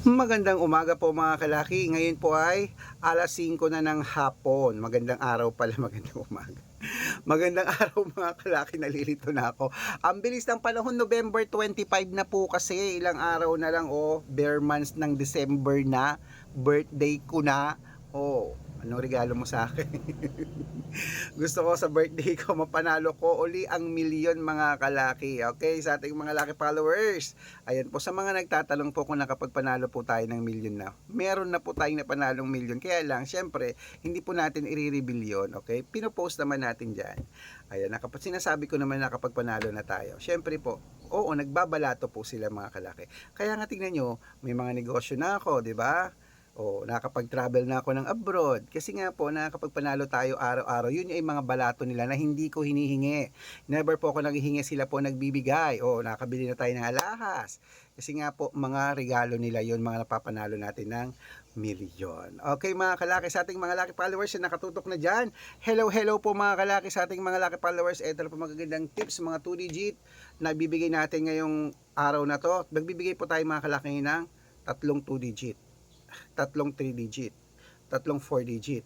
Magandang umaga po mga kalaki. Ngayon po ay alas 5 na ng hapon. Magandang araw pala, magandang umaga. Magandang araw mga kalaki, nalilito na ako. Ang bilis ng panahon, November 25 na po kasi. Ilang araw na lang, bare months ng December na. Birthday ko na. Anong regalo mo sa akin? Gusto ko sa birthday ko mapanalo ko uli ang milyon mga kalaki. Okay, sa ating mga lucky followers. Ayan po, sa mga nagtatanong po kung nakapagpanalo po tayo ng milyon na. Meron na po tayong napanalong milyon. Kaya lang, syempre, hindi po natin i-reveal yun. Okay, pinopost naman natin dyan. Ayan, sinasabi ko naman nakapagpanalo na tayo. Syempre po, oo, nagbabalato po sila mga kalaki. Kaya nga tingnan nyo, may mga negosyo na ako, di ba? Nakapag-travel na ako ng abroad. Kasi nga po, nakapagpanalo tayo araw-araw. Yun yung mga balato nila na hindi ko hinihingi. Never po ako naghihingi, sila po nagbibigay. Nakabili na tayo ng alahas. Kasi nga po, mga regalo nila yun, mga napapanalo natin ng milyon. Okay mga kalaki, sa ating mga lucky followers na nakatutok na dyan. Hello po mga kalaki sa ating mga lucky followers. Ito na po magagandang tips, mga 2 digit na bibigay natin ngayong araw na to. Magbibigay po tayo mga kalaki ng tatlong 2 digit, tatlong 3 digit, tatlong 4 digit,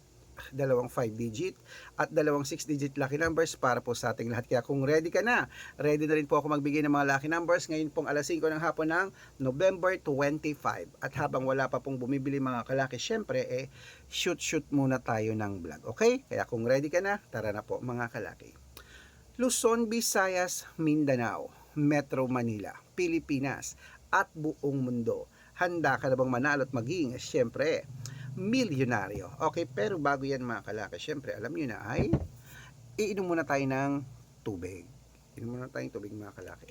dalawang 5 digit, at dalawang 6 digit lucky numbers para po sa ating lahat. Kaya kung ready ka na, ready na rin po ako magbigay ng mga lucky numbers ngayon pong alas 5 ng hapon ng November 25. At habang wala pa pong bumibili mga kalaki, syempre shoot muna tayo ng vlog. Okay? Kaya kung ready ka na, tara na po mga kalaki. Luzon, Visayas, Mindanao, Metro Manila, Pilipinas, at buong mundo. Handa ka na bang manalo at maging, syempre, milyonaryo? Okay, pero bago yan mga kalaki, syempre, alam nyo na ay, iinom muna tayo ng tubig. Iinom muna tayong tubig mga kalaki.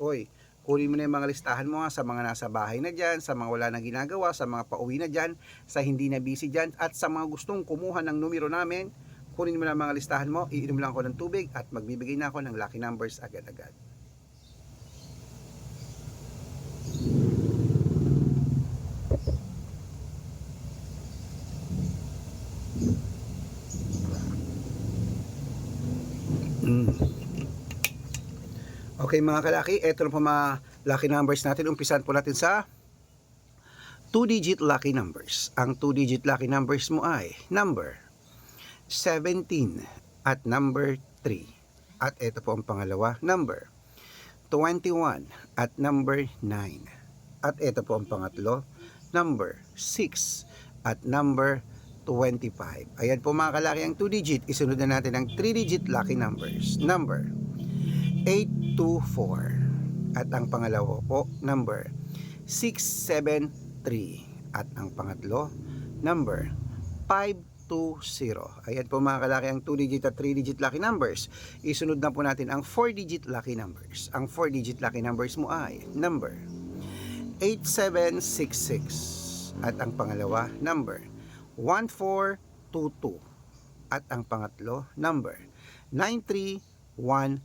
Kunin mo na yung mga listahan mo sa mga nasa bahay na dyan, sa mga wala na ginagawa, sa mga pauwi na dyan, sa hindi na busy dyan, at sa mga gustong kumuha ng numero namin, kunin mo na mga listahan mo, iinom lang ako ng tubig at magbibigay na ako ng lucky numbers agad-agad. Okay mga kalaki, eto na po mga lucky numbers natin. Umpisan po natin sa 2-digit lucky numbers. Ang 2-digit lucky numbers mo ay number 17 at number 3. At eto po ang pangalawa, number 21 at number 9. At eto po ang pangatlo, number 6 at number 25. Ayan po mga kalaki ang 2-digit. Isunod na natin ang 3-digit lucky numbers. Number 824. At ang pangalawa po, number 673. At ang pangatlo, number 520. Ayan po mga kalaki ang 2-digit at 3-digit lucky numbers. Isunod na po natin ang 4-digit lucky numbers. Ang 4-digit lucky numbers mo ay number 8766. At ang pangalawa, number 1422. At ang pangatlo, number 9315.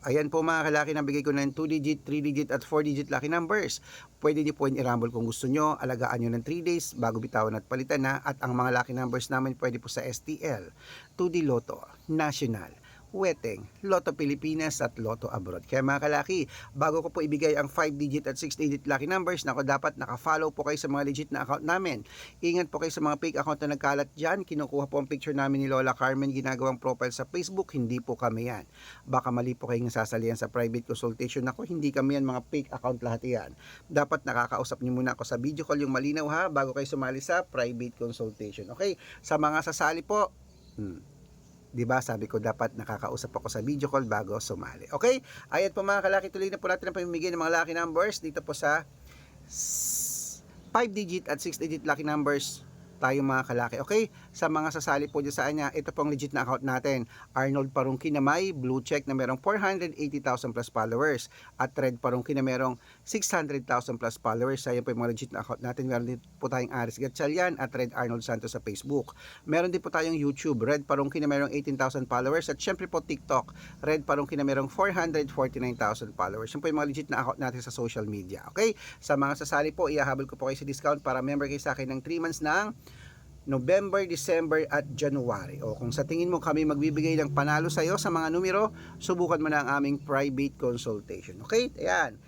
Ayan po mga kalaki, nabigay ko ng 2-digit, 3-digit at 4-digit lucky numbers. Pwede niyo po i-rumble kung gusto nyo. Alagaan nyo ng 3 days bago bitawan at palitan na. At ang mga lucky numbers namin pwede po sa STL, 2D Lotto, National, Weteng, Lotto Pilipinas at Lotto Abroad. Kaya mga kalaki, bago ko po ibigay ang 5-digit at 6-digit lucky numbers, dapat naka-follow po kayo sa mga legit na account namin. Ingat po kayo sa mga fake account na nagkalat dyan. Kinukuha po ang picture namin ni Lola Carmen, ginagawang profile sa Facebook. Hindi po kami yan. Baka mali po kayong sasalihan sa private consultation ako. Hindi kami yan, mga fake account lahat yan. Dapat nakakausap niyo muna ako sa video call, yung malinaw ha, bago kayo sumali sa private consultation. Okay? Sa mga sasali po, diba sabi ko dapat nakakausap ako sa video call bago sumali. Okay? Ayan po mga kalaki, tuloy na po natin ang pamimigay ng mga lucky numbers dito po sa 5-digit at 6-digit lucky numbers tayo mga kalaki. Okay? Sa mga sasali po dyan sa kanya, ito pong legit na account natin. Arnold Parungki na may blue check na merong 480,000 plus followers. At Red Parungki na merong 600,000 plus followers. Ayan po yung mga legit na account natin. Meron din po tayong Aris Gatchalian at Red Arnold Santos sa Facebook. Meron din po tayong YouTube, Red Parungki na merong 18,000 followers. At syempre po TikTok, Red Parungki na merong 449,000 followers. Yan po yung mga legit na account natin sa social media. Okay? Sa mga sasali po, ihahabol ko po kayo sa discount para member kayo sa akin ng 3 months ng November, December at January. Kung sa tingin mo kami magbibigay ng panalo sa iyo sa mga numero, subukan mo na ang aming private consultation. Okay? Ayan.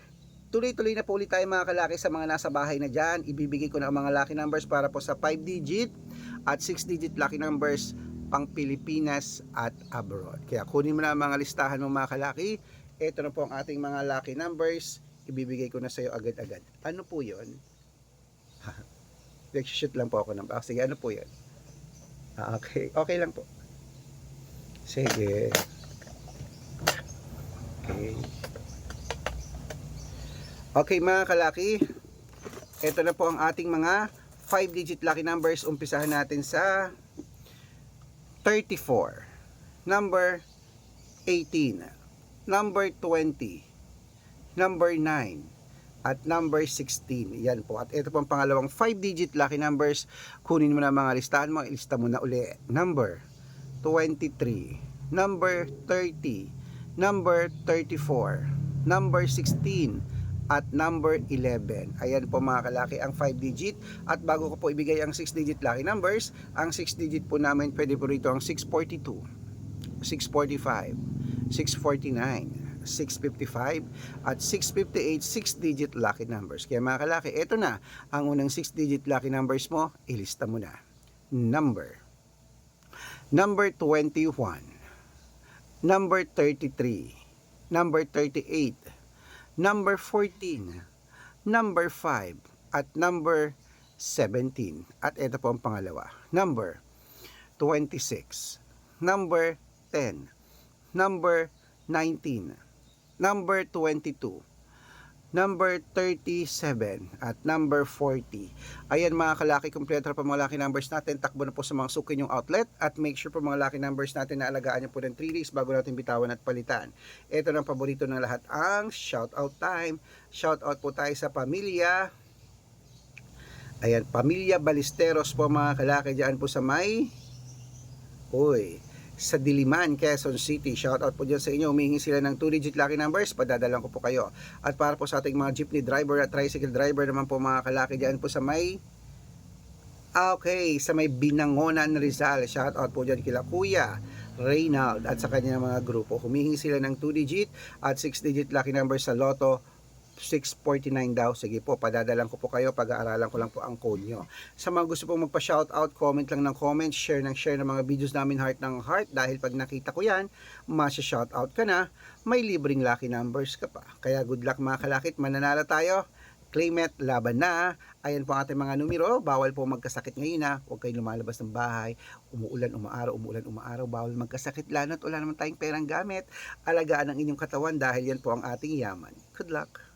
Tuloy-tuloy na po ulit tayo mga kalaki sa mga nasa bahay na dyan. Ibibigay ko na ang mga lucky numbers para po sa 5 digit at 6 digit lucky numbers pang Pilipinas at abroad. Kaya kunin mo na ang mga listahan mo mga kalaki. Ito na po ang ating mga lucky numbers. Ibibigay ko na sa iyo agad-agad. Ano po yun? Nag-shoot lang po ako ng box. Sige, ano po yun? Okay. Okay lang po. Sige. Okay. Okay mga kalaki, ito na po ang ating mga 5-digit lucky numbers. Umpisahan natin sa 34, number 18, number 20, number 9, at number 16. Yan po. At ito po ang pangalawang 5-digit lucky numbers. Kunin mo na mga listahan mo. Ilista mo na uli. Number 23, number 30, number 34, number 16, at number 11. Ayan po mga kalaki ang 5 digit. At bago ko po ibigay ang 6 digit lucky numbers, ang 6 digit po namin pwede po rito ang 642, 645, 649, 655 at 658 6 digit lucky numbers. Kaya mga kalaki, ito na ang unang 6 digit lucky numbers mo. Ilista mo na. Number 21, number 33, number 38, number 14, number 5, at number 17. At ito po ang pangalawa. Number 26, number 10, number 19, number 22, number 37, at number 40. Ayan mga kalaki, kompleto na po mga lucky numbers natin. Takbo na po sa mga suki yung outlet at make sure po mga lucky numbers natin na alagaan nyo po ng 3 days bago natin bitawan at palitan. Ito ng paborito ng lahat, ang shout out time. Shout out po tayo sa pamilya. Ayan, pamilya Balisteros po mga kalaki dyan po sa may sa Diliman, Quezon City. Shout out po dyan sa inyo. Humihingi sila ng 2-digit lucky numbers. Padadalan ko po kayo. At para po sa ating mga jeepney driver at tricycle driver naman po mga kalaki dyan po sa may sa may Binangonan, Rizal. Shout out po dyan kila Kuya Reynald at sa kanyang mga grupo. Humihingi sila ng 2-digit at 6-digit lucky numbers sa Lotto 649 daw. Sige po, padadalan ko po kayo. Pag-aaralan ko lang po ang code nyo. Sa mga gusto pong magpa-shoutout, comment lang ng comment, share ng mga videos namin heart ng heart. Dahil pag nakita ko yan, masya-shoutout ka na, may libreng lucky numbers ka pa. Kaya good luck mga kalakit, mananalo tayo. Claim it, laban na. Ayan po ang ating mga numero. Bawal po magkasakit ngayon na. Huwag kayong lumalabas ng bahay. Umuulan, umaaraw. Bawal magkasakit. Lalo't wala naman tayong perang gamit. Alagaan ang inyong katawan dahil yan po ang ating yaman. Good luck.